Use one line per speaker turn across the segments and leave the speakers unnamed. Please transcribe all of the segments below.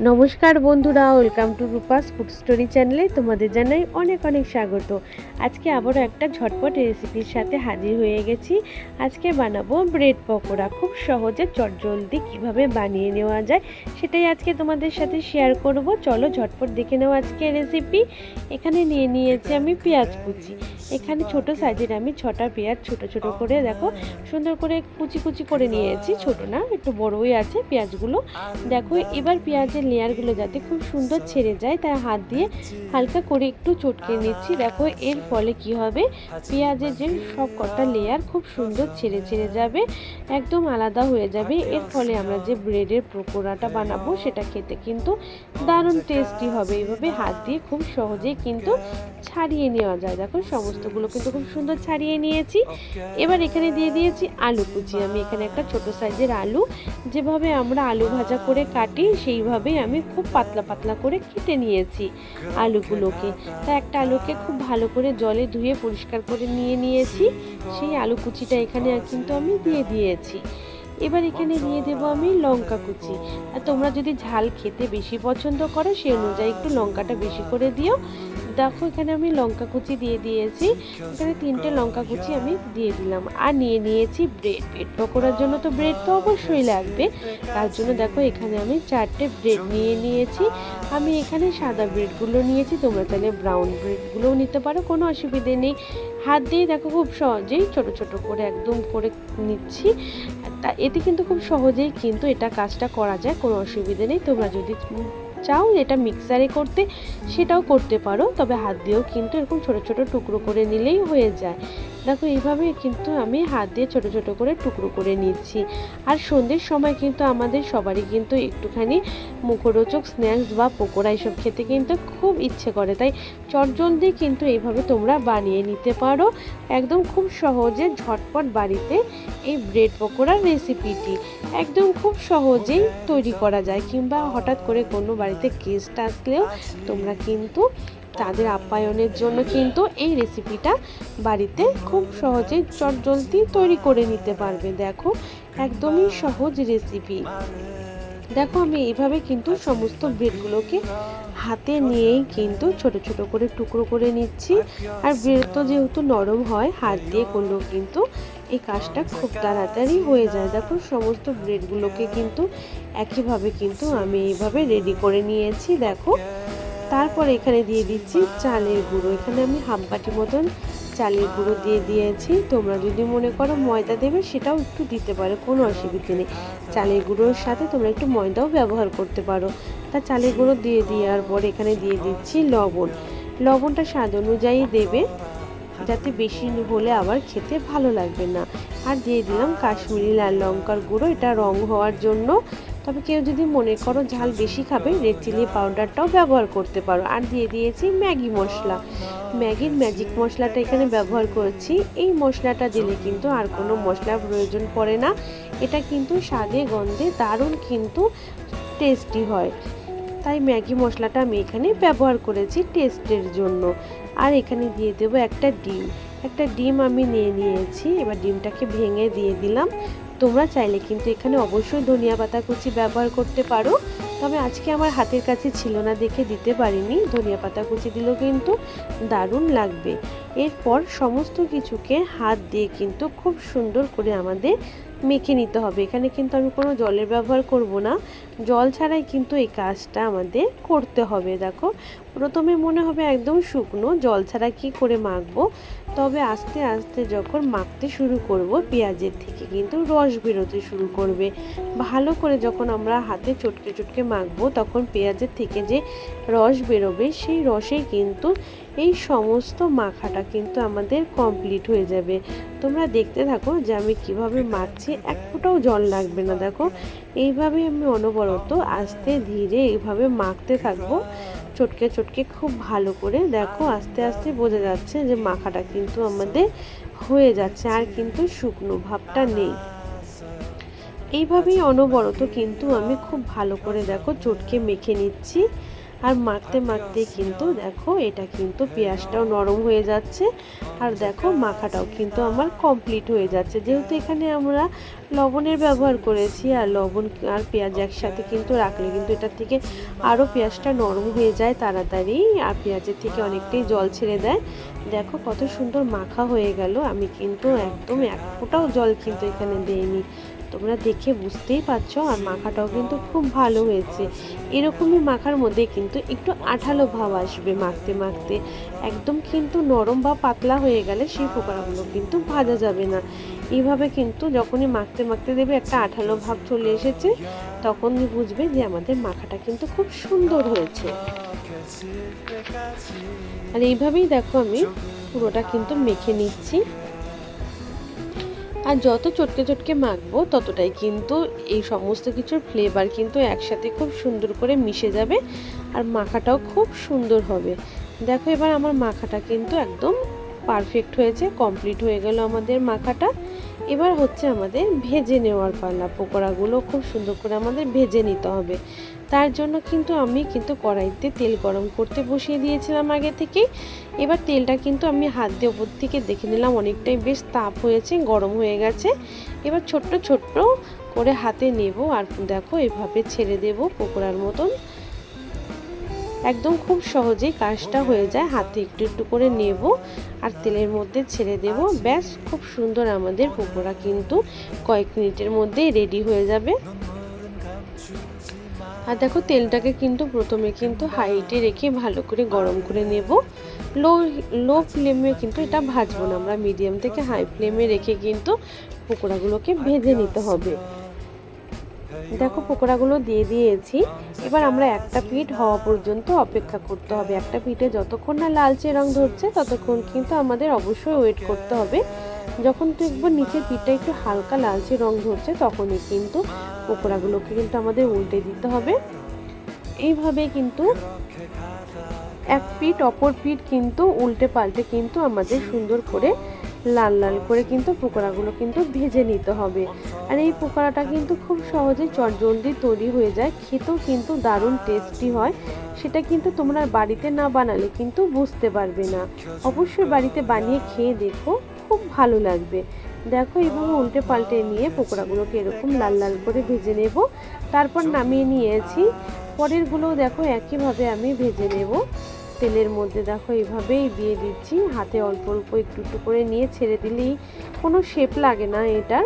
নমস্কার বন্ধুরা, welcome to Rupa's food story চ্যানেলে তোমাদের জানাই অনেক অনেক স্বাগত। আজকে আবারও একটা ঝটপট রেসিপির সাথে হাজির হয়ে গেছি। আজকে বানাবো ব্রেড পকোড়া। খুব সহজে চটজলদি কিভাবে বানিয়ে নেওয়া যায় সেটাই আজকে তোমাদের সাথে শেয়ার করব। চলো ঝটপট দেখে নেওয়া আজকে রেসিপি। এখানে নিয়ে নিয়েছি আমি পেঁয়াজ কুচি। এখানে ছোট সাইজের আমি 6টা পেঁয়াজ ছোট ছোট করে দেখো সুন্দর করে কুচি কুচি করে নিয়েছি। ছোট না, একটু বড়ই আছে পেঁয়াজগুলো। দেখো এবার পেঁয়াজের লেয়ারগুলো যাতে খুব সুন্দর ছেড়ে যায় তাই হাত দিয়ে হালকা করে একটু চটকে নিচ্ছি। দেখো এর ফলে কি হবে, পেঁয়াজের যে সব কটা লেয়ার খুব সুন্দর ছেড়ে ছেড়ে যাবে, একদম আলাদা হয়ে যাবে। এর ফলে আমরা যে ব্রেডের পকোড়াটা বানাবো সেটা খেতে কিন্তু দারুণ টেস্টি হবে। এইভাবে হাত দিয়ে খুব সহজেই কিন্তু ছাড়িয়ে নেওয়া যায়। দেখো সমস্তগুলো কিন্তু খুব সুন্দর ছাড়িয়ে নিয়েছি। এবার এখানে দিয়ে দিয়েছি আলু কুচি। আমি এখানে একটা ছোট সাইজের আলু, যেভাবে আমরা আলু ভাজা করে কাটি সেইভাবে আমি খুব পাতলা পাতলা করে কেটে নিয়েছি আলুগুলোকে। তা একটা আলুকে খুব ভালো করে জলে ধুয়ে পরিষ্কার করে নিয়েছি। সেই আলু কুচিটা এখানে কিন্তু আমি দিয়ে দিয়েছি। এবার এখানে দিয়ে দেবো আমি লঙ্কা কুচি। আর তোমরা যদি ঝাল খেতে বেশি পছন্দ করো সেই অনুযায়ী একটু লঙ্কাটা বেশি করে দিও। দেখো এখানে আমি লঙ্কা কুচি দিয়ে দিয়েছি। এখানে 3টে লঙ্কা কুচি আমি দিয়ে দিলাম। আর নিয়ে নিয়েছি ব্রেড পকোড়ার জন্য তো ব্রেড তো অবশ্যই লাগবে। তার জন্য দেখো এখানে আমি 4টে ব্রেড নিয়ে নিয়েছি। আমি এখানে সাদা ব্রেডগুলো নিয়েছি, তোমরা চাইলে ব্রাউন ব্রেডগুলোও নিতে পারো, কোনো অসুবিধে নেই। হাত দিয়ে দেখো খুব সহজেই ছোট ছোট করে একদম করে নিচ্ছি। তা এতে কিন্তু খুব সহজেই কিন্তু এটা কাজটা করা যায়, কোনো অসুবিধে নেই। তোমরা যদি চাও এটা মিক্সারে করতে সেটাও করতে পারো, তবে হাত দিয়েও কিন্তু এরকম ছোট ছোট টুকরো করে নিলেই হয়ে যায়। দেখো এইভাবে কিন্তু আমি হাত দিয়ে ছোট ছোট করে টুকরো করে নিচ্ছি। আর সন্ধ্যের সময় কিন্তু আমাদের সবারই কিন্তু একটুখানি মুখরোচক স্ন্যাক্স বা পকোড়া এসব খেতে কিন্তু খুব ইচ্ছে করে, তাই চটজলদি কিন্তু এইভাবে তোমরা বানিয়ে নিতে পারো একদম খুব সহজে ঝটপট বাড়িতে। এই ব্রেড পকোড়ার রেসিপিটি একদম খুব সহজেই তৈরি করা যায়, কিংবা হঠাৎ করে কোনো বাড়িতে গেস্ট আসলেও তোমরা কিন্তু তাদের আপ্যায়নের জন্য কিন্তু এই রেসিপিটা বাড়িতে খুব সহজেই চটজলদি তৈরি করে নিতে পারবে। দেখো একদমই সহজ রেসিপি। দেখো আমি এইভাবে কিন্তু সমস্ত ব্রেডগুলোকে হাতে নিয়েই কিন্তু ছোট ছোট করে টুকরো করে নিচ্ছি। আর ব্রেড তো যেহেতু নরম হয়, হাত দিয়ে করলেও কিন্তু এই কাজটা খুব তাড়াতাড়ি হয়ে যায়। দেখো সমস্ত ব্রেডগুলোকে কিন্তু একইভাবে কিন্তু আমি এইভাবে রেডি করে নিয়েছি। দেখো তারপর এখানে দিয়ে দিচ্ছি চালের গুঁড়ো। এখানে আমি হাফ বাটি মতন চালের গুঁড়ো দিয়ে দিয়েছি। তোমরা যদি মনে করো ময়দা দেবে সেটাও একটু দিতে পারো, কোনো অসুবিধে নেই। চালের গুঁড়োর সাথে তোমরা একটু ময়দাও ব্যবহার করতে পারো। তা চালের গুঁড়ো দিয়ে দেওয়ার পর এখানে দিয়ে দিচ্ছি লবণ। লবণটা স্বাদ অনুযায়ী দেবে, যাতে বেশি হলে আবার খেতে ভালো লাগবে না। আর দিয়ে দিলাম কাশ্মীরি লাল লঙ্কার গুঁড়ো, এটা রং হওয়ার জন্য। তবে কেউ যদি মনে করো ঝাল বেশি খাবে, রেড চিলি পাউডারটাও ব্যবহার করতে পারো। আর দিয়ে দিয়েছি ম্যাগি মশলা। ম্যাগির ম্যাজিক মশলাটা এখানে ব্যবহার করেছি। এই মশলাটা দিলে কিন্তু আর কোনো মশলার প্রয়োজন পড়ে না। এটা কিন্তু স্বাদে গন্ধে দারুণ কিন্তু টেস্টি হয়, তাই ম্যাগি মশলাটা আমি এখানে ব্যবহার করেছি টেস্টের জন্য। আর এখানে দিয়ে দেবো একটা ডিম আমি নিয়ে নিয়েছি। এবার ডিমটাকে ভেঙে দিয়ে দিলাম। তোমরা চাইলে কিন্তু এখানে অবশ্যই ধনিয়া পাতা কুচি ব্যবহার করতে পারো, তবে আজকে আমার হাতের কাছে ছিল না দেখে দিতে পারিনি। ধনিয়া পাতা কুচি দিলেও কিন্তু দারুণ লাগবে। এরপর সমস্ত কিছুকে হাত দিয়ে কিন্তু খুব সুন্দর করে আমাদের মেখে নিতে হবে। এখানে কিন্তু আমি কোনো জলের ব্যবহার করব না, জল ছাড়াই কিন্তু এই কাজটা আমাদের করতে হবে। দেখো প্রথমে মনে হবে একদম শুকনো, জল ছাড়া কি করে মাখবো, তবে আস্তে আস্তে যখন মাখতে শুরু করব পেঁয়াজের থেকে কিন্তু রস বেরোতে শুরু করবে। ভালো করে যখন আমরা হাতে চটকে চটকে মাখবো তখন পেঁয়াজের থেকে যে রস বেরোবে সেই রসেই কিন্তু এই সমস্ত মাখাটা কিন্তু আমাদের কমপ্লিট হয়ে যাবে। তোমরা দেখতে থাকো যে আমি কিভাবে মাখছি, এক ফোঁটাও জল লাগবে না। দেখো এইভাবে আমি অনবরত আস্তে ধীরে এইভাবে মাখতে থাকবো চটকে চটকে খুব ভালো করে। দেখো আস্তে আস্তে বোঝা যাচ্ছে যে মাখাটা কিন্তু আমাদের হয়ে যাচ্ছে, আর কিন্তু শুকনো ভাবটা নেই। এইভাবেই অনবরত কিন্তু আমি খুব ভালো করে দেখো চটকে মেখে নিচ্ছি। আর মাখতে মাখতে কিন্তু দেখো এটা কিন্তু পেঁয়াজটাও নরম হয়ে যাচ্ছে, আর দেখো মাখাটাও কিন্তু আমার কমপ্লিট হয়ে যাচ্ছে। যেহেতু এখানে আমরা লবণের ব্যবহার করেছি, আর লবণ আর পেঁয়াজ একসাথে কিন্তু রাখলে কিন্তু এটার থেকে আরও পেঁয়াজটা নরম হয়ে যায় তাড়াতাড়ি, আর পেঁয়াজের থেকে অনেকটাই জল ছেড়ে দেয়। দেখো কত সুন্দর মাখা হয়ে গেল। আমি কিন্তু একদম এক ফোঁটাও জল কিন্তু এখানে দেইনি, তোমরা দেখে বুঝতেই পারছো। আর মাখাটাও কিন্তু খুব ভালো হয়েছে। এরকমই মাখার মধ্যে কিন্তু একটু আঠালো ভাব আসবে মাখতে মাখতে। একদম কিন্তু নরম বা পাতলা হয়ে গেলে সেই পকোড়াগুলো কিন্তু ভাজা যাবে না। এইভাবে কিন্তু যখনই মাখতে মাখতে দেবে একটা আঠালো ভাব চলে এসেছে, তখনই বুঝবে যে আমাদের মাখাটা কিন্তু খুব সুন্দর হয়েছে। আর এইভাবেই দেখো আমি পুরোটা কিন্তু মেখে নিচ্ছি। আর যত চটকে চটকে মাখবো ততটাই কিন্তু এই সমস্ত কিছুর ফ্লেভার কিন্তু একসাথে খুব সুন্দর করে মিশে যাবে, আর মাখাটাও খুব সুন্দর হবে। দেখো এবার আমার মাখাটা কিন্তু একদম পারফেক্ট হয়েছে, কমপ্লিট হয়ে গেল আমাদের মাখাটা। এবার হচ্ছে আমাদের ভেজে নেওয়ার পালা। পকোড়াগুলো খুব সুন্দর করে আমাদের ভেজে নিতে হবে। তার জন্য কিন্তু আমি কিন্তু কড়াইতে তেল গরম করতে বসিয়ে দিয়েছিলাম আগে থেকেই। এবার তেলটা কিন্তু আমি হাত দিয়ে উপর থেকে দেখে নিলাম অনেকটাই বেশ তাপ হয়েছে, গরম হয়ে গেছে। এবার ছোট্ট ছোট্ট করে হাতে নেব, আর দেখো এভাবে ছেড়ে দেব পকোড়ার মতন। একদম খুব সহজেই কাজটা হয়ে যায়। হাতে একটু একটু করে নেব আর তেলের মধ্যে ছেড়ে দেব। ব্যাস, খুব সুন্দর আমাদের পকোড়া কিন্তু কয়েক মিনিটের মধ্যেই রেডি হয়ে যাবে। আর দেখো তেলটাকে কিন্তু প্রথমে কিন্তু হাইটে রেখে ভালো করে গরম করে নেব। লো ফ্লেমে কিন্তু এটা ভাজবো না, আমরা মিডিয়াম থেকে হাই ফ্লেমে রেখে কিন্তু পকোড়াগুলোকে ভেজে নিতে হবে। দেখো পকোড়াগুলো দিয়ে দিয়েছি। এবার আমরা একটা পিঠ হওয়া পর্যন্ত অপেক্ষা করতে হবে। একটা পিঠে যতক্ষণ না লালচে রং ধরছে ততক্ষণ কিন্তু আমাদের অবশ্যই ওয়েট করতে হবে। যখন দেখবো নিচের পিঠটা একটু হালকা লালচে রং ধরছে তখনই কিন্তু পকোড়াগুলোকে কিন্তু আমাদের উল্টে দিতে হবে। এইভাবে কিন্তু এক পিঠ অপর পিঠ কিন্তু উল্টে পাল্টে কিন্তু আমাদের সুন্দর করে লাল লাল করে কিন্তু পকোড়াগুলো কিন্তু ভেজে নিতে হবে। আর এই পকোড়াটা কিন্তু খুব সহজে চটজলদি তৈরি হয়ে যায়, খেতেও কিন্তু দারুণ টেস্টি হয়। সেটা কিন্তু তোমরা বাড়িতে না বানালে কিন্তু বুঝতে পারবে না। অবশ্যই বাড়িতে বানিয়ে খেয়ে দেখো, খুব ভালো লাগবে। দেখো এইভাবে উল্টে পাল্টে নিয়ে পকোড়াগুলোকে এরকম লাল লাল করে ভেজে নেব। তারপর নামিয়ে নিয়েছি। পরেরগুলো দেখো একইভাবে আমি ভেজে নেব। তেলের মধ্যে দেখো এইভাবেই দিয়ে দিচ্ছি। হাতে অল্প অল্প একটু একটু করে নিয়ে ছেড়ে দিলেই কোনো শেপ লাগে না, এটা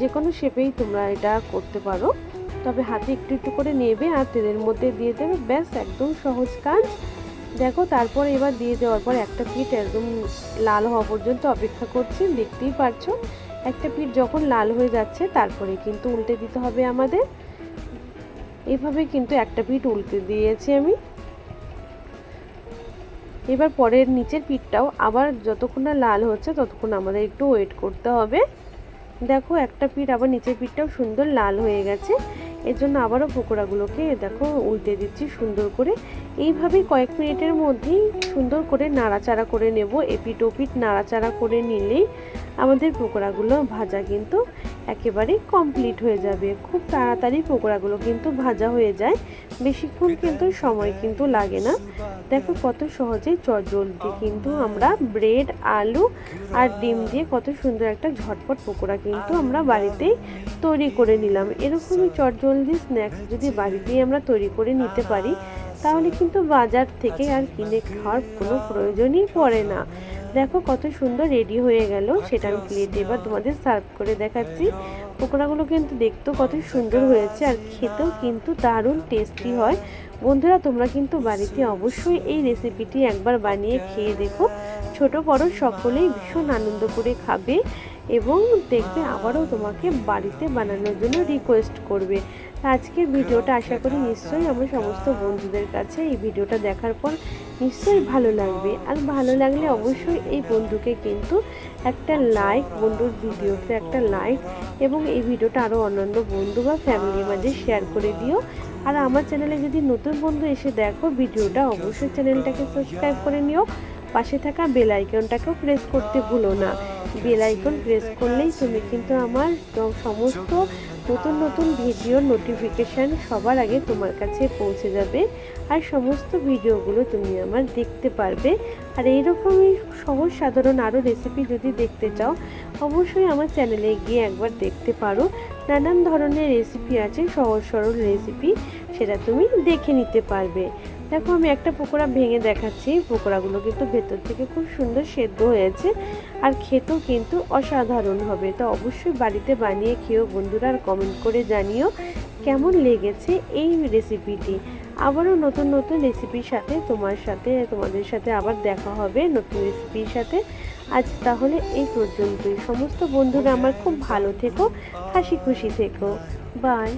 যে কোনো শেপেই তোমরা এটা করতে পারো। তবে হাতে একটু একটু করে নেবে আর তেলের মধ্যে দিয়ে দেবে। ব্যাস, একদম সহজ কাজ। দেখো তারপর এবার দিয়ে দেওয়ার পর একটা পিঠ একদম লাল হওয়া পর্যন্ত অপেক্ষা করছি। দেখতেই পারছো একটা পিঠ যখন লাল হয়ে যাচ্ছে তারপরে কিন্তু উল্টে দিতে হবে আমাদের। এইভাবে কিন্তু একটা পিঠ উল্টে দিয়েছি আমি। এবার পরের নিচের পিঠটাও আবার যতক্ষণ না লাল হচ্ছে ততক্ষণ আমাদের একটু ওয়েট করতে হবে। দেখো একটা পিঠ আবার নিচের পিঠটাও সুন্দর লাল হয়ে গেছে। এর জন্য আবারও পকোড়াগুলোকে দেখো উল্টে দিচ্ছি সুন্দর করে। এইভাবেই কয়েক মিনিটের মধ্যেই সুন্দর করে নাড়াচাড়া করে নেব। এপিঠ ওপিঠ নাড়াচাড়া করে নিলেই আমাদের পকোড়াগুলো ভাজা কিন্তু একেবারে কমপ্লিট হয়ে যাবে। খুব তাড়াতাড়ি পকোড়াগুলো কিন্তু ভাজা হয়ে যায়, বেশিক্ষণ কিন্তু সময় কিন্তু লাগে না। দেখো কত সহজে চটজলদি কিন্তু আমরা ব্রেড, আলু আর ডিম দিয়ে কত সুন্দর একটা ঝটপট পকোড়া কিন্তু আমরা বাড়িতেই তৈরি করে নিলাম। এরকমই চটজলদি স্ন্যাক্স যদি বাড়িতেই আমরা তৈরি করে নিতে পারি তাহলে কিন্তু বাজার থেকে আর কিনে খাওয়ার কোনো প্রয়োজনই পড়ে না। দেখো কত সুন্দর রেডি হয়ে গেল। সেটা আমি প্লেটে এবার তোমাদের সার্ভ করে দেখাচ্ছি। পকোড়াগুলো কিন্তু দেখতেও কত সুন্দর হয়েছে আর খেতেও কিন্তু দারুণ টেস্টি হয়। বন্ধুরা তোমরা কিন্তু বাড়িতে অবশ্যই এই রেসিপিটি একবার বানিয়ে খেয়ে দেখো। ছোট বড় সকলেই ভীষণ আনন্দ করে খাবে এবং দেখবে আবারও তোমাকে বাড়িতে বানানোর জন্য রিকোয়েস্ট করবে। আজকের ভিডিওটা আশা করি নিশ্চয়ই আমার সমস্ত বন্ধুদের কাছে এই ভিডিওটা দেখার পর নিশ্চয়ই ভালো লাগবে। আর ভালো লাগলে অবশ্যই এই বন্ধুকে কিন্তু একটা লাইক, বন্ধুর ভিডিওতে একটা লাইক এবং এই ভিডিওটা আরও অন্যান্য বন্ধু বা ফ্যামিলির মাঝে শেয়ার করে দিও। আর আমার চ্যানেলে যদি নতুন বন্ধু এসে দেখো ভিডিওটা, অবশ্যই চ্যানেলটাকে সাবস্ক্রাইব করে নিও। পাশে থাকা বেল আইকনটাকেও প্রেস করতে ভুলো না। বেল আইকন প্রেস করলেই তুমি কিন্তু আমার সমস্ত নতুন নতুন ভিডিওর নোটিফিকেশান সবার আগে তোমার কাছে পৌঁছে যাবে, আর সমস্ত ভিডিওগুলো তুমি আমার দেখতে পারবে। আর এইরকমই সহজ সাধারণ আরও রেসিপি যদি দেখতে চাও, অবশ্যই আমার চ্যানেলে গিয়ে একবার দেখতে পারো। নানান ধরনের রেসিপি আছে, সহজ সরল রেসিপি, সেটা তুমি দেখে নিতে পারবে। দেখো আমি একটা পকোড়া ভেঙে দেখাচ্ছি। পকোড়াগুলো কিন্তু ভেতর থেকে খুব সুন্দর সেদ্ধ হয়েছে, আর খেতেও কিন্তু অসাধারণ হবে। তো অবশ্যই বাড়িতে বানিয়ে খেও বন্ধুরা, আর কমেন্ট করে জানিও কেমন লেগেছে এই রেসিপিটি। আবারও নতুন নতুন রেসিপির সাথে তোমাদের সাথে আবার দেখা হবে নতুন রেসিপির সাথে। আজ তাহলে এই পর্যন্তই। সমস্ত বন্ধুরা আমার খুব ভালো থেকো, হাসি খুশি থেকো। বাই।